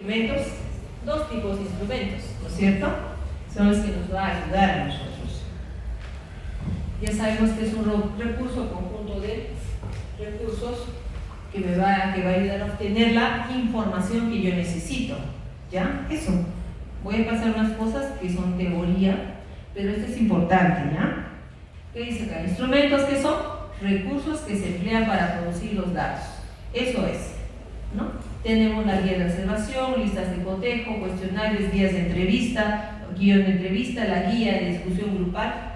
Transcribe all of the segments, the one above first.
Instrumentos, dos tipos de instrumentos, ¿no es cierto? Son los que nos va a ayudar a nosotros. Ya sabemos que es un recurso, conjunto de recursos que me va a ayudar a obtener la información que yo necesito. ¿Ya? Eso. Voy a pasar unas cosas que son teoría, pero esto es importante, ¿ya? ¿Qué dice acá? Instrumentos que son recursos que se emplean para producir los datos. Eso es, ¿no? Tenemos la guía de observación, listas de cotejo, cuestionarios, guías de entrevista, guión de entrevista, la guía de discusión grupal,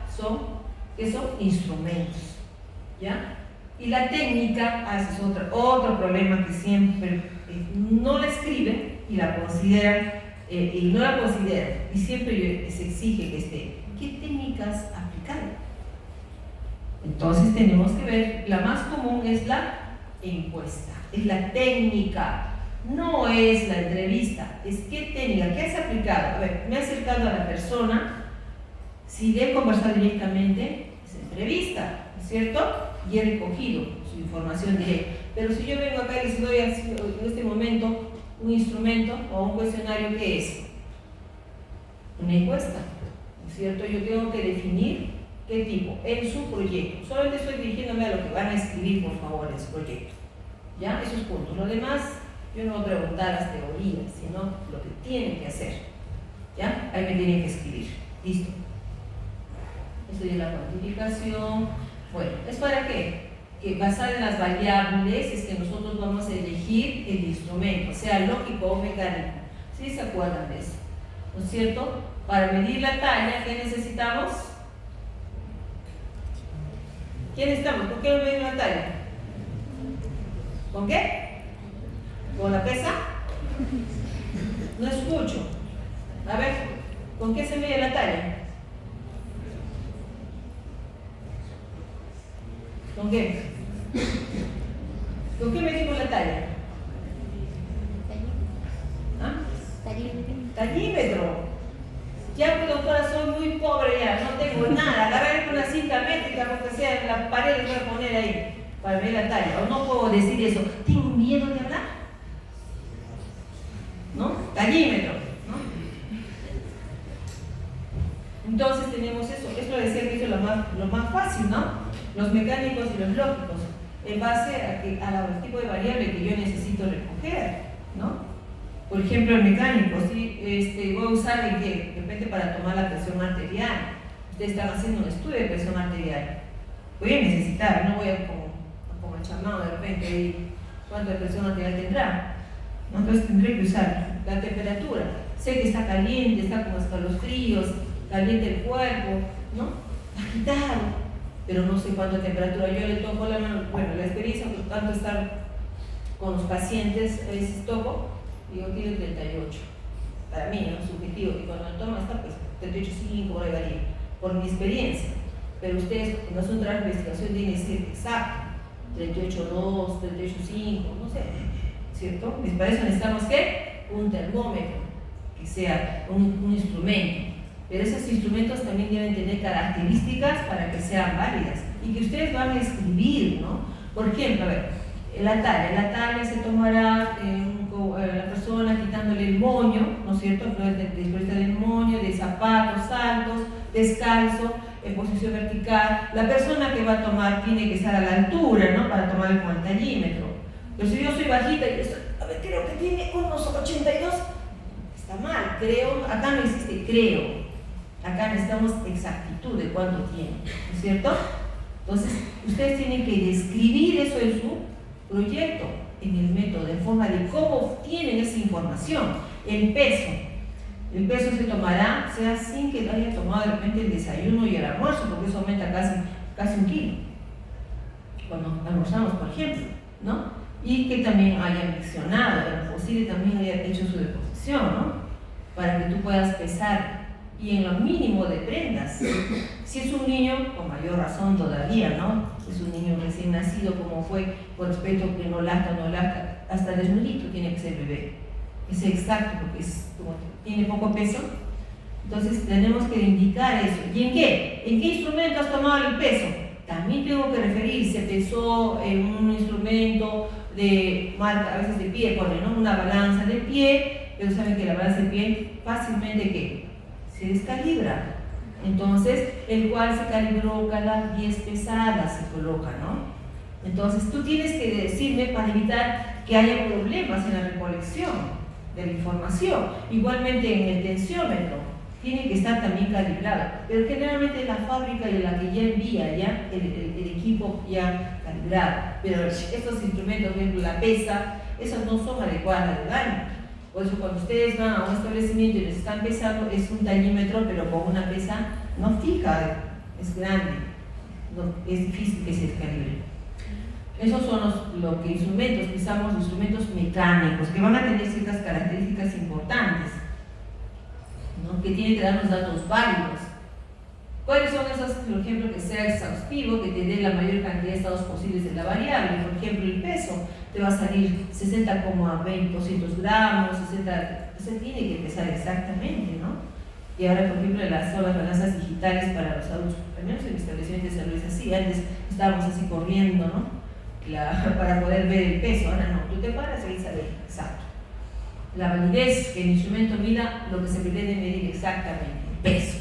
¿qué son? Instrumentos, ¿ya? Y la técnica, ese es otro problema que siempre no la escriben y la consideran, y no la consideran, y siempre se exige que esté. ¿Qué técnicas aplicar? Entonces tenemos que ver, la más común es la encuesta, es la técnica. No es la entrevista, es qué técnica, qué has aplicado. A ver, me he acercado a la persona, si de conversar directamente, es entrevista, ¿no es cierto? Y he recogido su información directa. Pero si yo vengo acá y les doy en este momento un instrumento o un cuestionario, ¿qué es? Una encuesta, ¿no es cierto? Yo tengo que definir qué tipo, en su proyecto. Solamente estoy dirigiéndome a lo que van a escribir, por favor, en su proyecto. ¿Ya? Esos puntos. Lo demás, yo no voy a preguntar las teorías, sino lo que tienen que hacer. ¿Ya? Ahí me tienen que escribir. Listo. Esto es la cuantificación. Bueno, ¿es para qué? Que basada en las variables es que nosotros vamos a elegir el instrumento, sea lógico o mecánico. ¿Sí se acuerdan de eso? ¿No es cierto? Para medir la talla, ¿qué necesitamos? ¿Quién estamos? ¿Con qué nos medimos la talla? ¿Con qué? ¿Con la pesa? No escucho. A ver, ¿con qué se mide la talla? ¿Con qué? ¿Con qué medimos la talla? ¿Ah? Tallímetro. Ya, pues, doctora, soy muy pobre ya, no tengo nada. Agarraré una cinta métrica, porque sea en la pared, les voy a poner ahí para ver la talla. O no puedo decir eso. ¿Tengo miedo de hablar? ¿No? Tallímetro, ¿no? Entonces tenemos eso. Esto decía que eso es lo más fácil, ¿no? Los mecánicos y los lógicos, en base al tipo de variable que yo necesito recoger, ¿no? Por ejemplo, el mecánico, ¿sí? Voy a usar el que de repente para tomar la presión arterial. Ustedes están haciendo un estudio de presión arterial. Voy a necesitar, no voy a como el chamán de repente, y ¿cuánto de presión arterial tendrá? Entonces tendré que usar la temperatura. Sé que está caliente, está como escalofríos, caliente el cuerpo, ¿no? Agitado, pero no sé cuánta temperatura. Yo le toco la mano, bueno, la experiencia, por tanto, estar con los pacientes, a veces toco, digo, tiene 38. Para mí, ¿no? Subjetivo, y cuando lo tomo está, pues, 38,5, por ahí varía, por mi experiencia. Pero ustedes, cuando hacen un trabajo de investigación, tienen que ser exacto, 38,2, 38,5, no sé, ¿cierto? Para eso necesitamos, ¿qué? Un termómetro, que sea un instrumento. Pero esos instrumentos también deben tener características para que sean válidas y que ustedes van a escribir, ¿no? Por ejemplo, a ver, la talla se tomará la persona quitándole el moño, ¿no es cierto? Después del moño, de zapatos altos, descalzo, en posición vertical. La persona que va a tomar tiene que estar a la altura, ¿no? Para tomar con el tallímetro. Pero si yo soy bajita y a ver, creo que tiene unos 82, está mal, creo, acá no existe creo. Acá necesitamos exactitud de cuánto tiene, ¿no es cierto? Entonces, ustedes tienen que describir eso en su proyecto, en el método, en forma de cómo obtienen esa información. El peso se tomará, sea sin que haya tomado de repente el desayuno y el almuerzo, porque eso aumenta casi 1 kilo, cuando almorzamos, por ejemplo, ¿no? Y que también haya miccionado, en lo posible también haya hecho su deposición, ¿no? Para que tú puedas pesar. Y en lo mínimo de prendas. Si es un niño, con mayor razón todavía, ¿no? Es un niño recién nacido, como fue, por respeto que no lacta, hasta desnudito tiene que ser bebé. Es exacto, porque como tiene poco peso. Entonces tenemos que indicar eso. ¿Y en qué? ¿En qué instrumento has tomado el peso? También tengo que referir, se pesó en un instrumento de marca, a veces de pie, pone, ¿no? Una balanza de pie, pero saben que la balanza de pie fácilmente ¿qué? Se descalibra. Entonces, el cual se calibró cada 10 pesadas, se coloca, ¿no? Entonces, tú tienes que decirme para evitar que haya problemas en la recolección de la información. Igualmente en el tensiómetro, tiene que estar también calibrado, pero generalmente la fábrica y la que ya envía ya el equipo ya calibrado, pero estos instrumentos, por ejemplo la pesa, esas no son adecuadas al daño. Por eso cuando ustedes van a un establecimiento y les están pesando, es un tallímetro, pero con una pesa no fija, es grande, no, es difícil que se calibre. Esos son los instrumentos que usamos, instrumentos mecánicos, que van a tener ciertas características importantes, ¿no? Que tienen que darnos datos válidos. ¿Cuáles son esos, por ejemplo, que sea exhaustivo, que te dé la mayor cantidad de estados posibles de la variable? Por ejemplo, el peso te va a salir 60,200 gramos, 60, se tiene que pesar exactamente, ¿no? Y ahora, por ejemplo, son las balanzas digitales para los adultos, al menos en el establecimiento de salud es así. Antes estábamos así corriendo, ¿no? Para poder ver el peso. Ahora no, tú te paras y ahí sale exacto. La validez, que el instrumento mida lo que se pretende medir exactamente, el peso.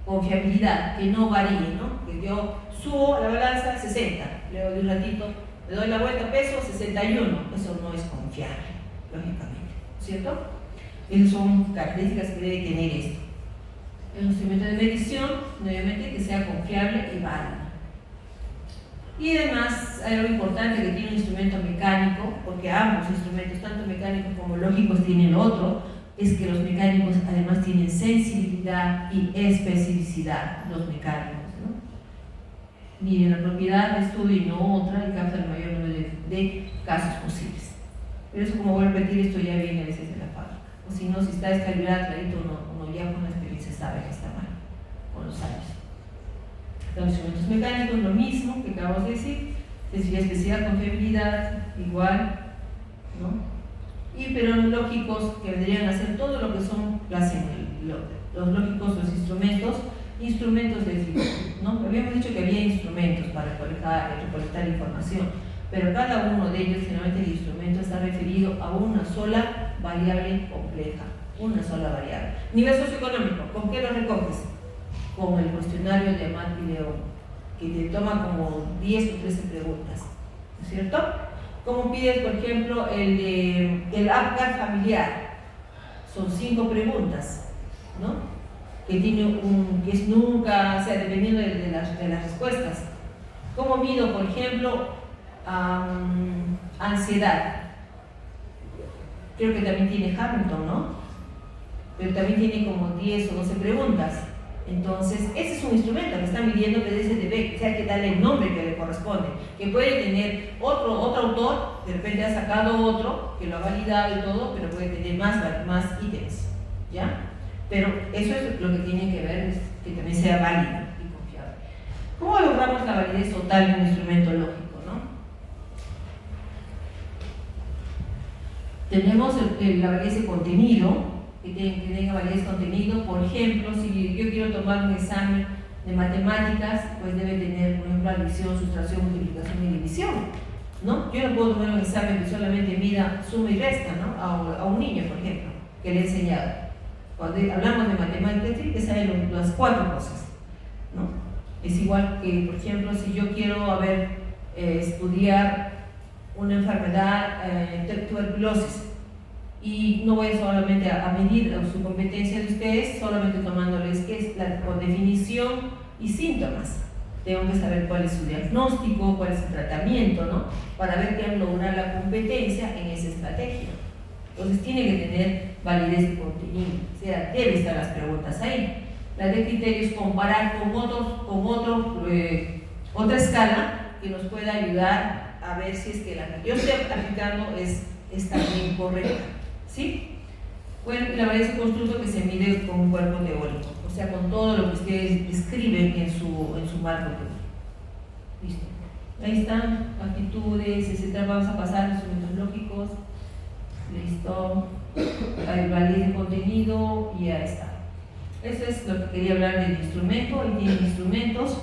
Confiabilidad, que no varíe, ¿no? Que yo subo la balanza 60, luego de un ratito le doy la vuelta, peso 61, eso no es confiable, lógicamente, ¿cierto? Esas son características que debe tener esto. El instrumento de medición, obviamente, que sea confiable y válido. Y además, hay algo importante que tiene un instrumento mecánico, porque ambos instrumentos, tanto mecánicos como lógicos, tienen lo otro, es que los mecánicos además tienen sensibilidad y especificidad, los mecánicos, ¿no? Miren la propiedad de estudio y no otra, y capta el mayor número de casos posibles. Pero eso, como voy a repetir, esto ya viene a veces de la fábrica. O si no, si está descalibrado, clarito, uno ya con la experiencia sabe que está mal, con los años. Los instrumentos mecánicos, lo mismo que acabamos de decir, especificidad, confiabilidad, igual, ¿no? Pero los lógicos, que vendrían a hacer todo lo que son los lógicos, los instrumentos de ciclo, ¿no? Habíamos dicho que había instrumentos para recolectar información, pero cada uno de ellos, generalmente el instrumento está referido a una sola variable compleja, una sola variable. Nivel socioeconómico, ¿con qué lo recoges? Con el cuestionario de Amat y León, que te toma como 10 o 13 preguntas, ¿no es cierto? ¿Cómo pides, por ejemplo, el APGAR familiar? Son 5 preguntas, ¿no? Que es nunca, o sea, dependiendo de las respuestas. ¿Cómo mido, por ejemplo, ansiedad? Creo que también tiene Hamilton, ¿no? Pero también tiene como 10 o 12 preguntas. Entonces, ese es un instrumento que está midiendo que ese debe, o sea, que darle el nombre que le corresponde, que puede tener otro autor, de repente ha sacado otro, que lo ha validado y todo, pero puede tener más ítems, ¿ya? Pero eso es lo que tiene que ver, es que también sea válido y confiable. ¿Cómo logramos la validez total de un instrumento lógico, no? Tenemos la validez de contenido, que tenga validez contenido. Por ejemplo, si yo quiero tomar un examen de matemáticas, pues debe tener, por ejemplo, adición, sustracción, multiplicación y división, ¿no? Yo no puedo tomar un examen que solamente mida suma y resta, ¿no? A un niño, por ejemplo, que le he enseñado. Cuando hablamos de matemáticas, tiene que saber las 4 cosas, ¿no? Es igual que, por ejemplo, si yo quiero estudiar una enfermedad, tuberculosis, y no voy solamente a medir su competencia de ustedes, solamente tomándoles con definición y síntomas. Tengo que saber cuál es su diagnóstico, cuál es su tratamiento, ¿no? Para ver que han logrado la competencia en esa estrategia. Entonces tiene que tener validez de contenido, o sea, debe estar las preguntas ahí. La de criterios, comparar con otra escala que nos pueda ayudar a ver si es que la que yo estoy aplicando es también correcta. ¿Sí? Bueno, la validez de constructo que se mide con un cuerpo teórico, o sea, con todo lo que ustedes escriben en su marco teórico. Listo. Ahí están, actitudes, etc. Vamos a pasar instrumentos lógicos. Listo. Hay validez de contenido y ya está. Eso es lo que quería hablar del instrumento. Ahí tienen instrumentos,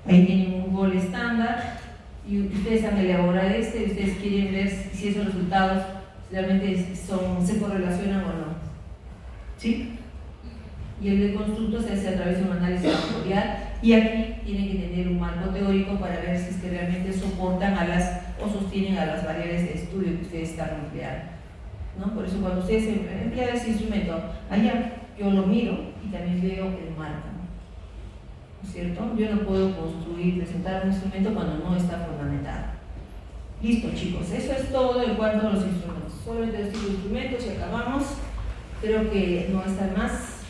ahí tienen un gol estándar, y ustedes han elaborado y ustedes quieren ver si esos resultados realmente se correlacionan o no. ¿Sí? Y el de constructo se hace a través de un análisis factorial y aquí tienen que tener un marco teórico para ver si es que realmente soportan o sostienen a las variables de estudio que ustedes están empleando, ¿no? Por eso cuando ustedes emplean ese instrumento, allá yo lo miro y también veo el marco, ¿no es cierto? Yo no puedo presentar un instrumento cuando no está fundamentado. Listo, chicos, eso es todo en cuanto a los instrumentos. Solamente los instrumentos y acabamos. Creo que no está más.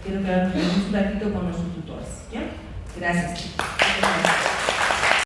Quiero que hagamos un ratito con nuestros tutores, ¿ya? Gracias.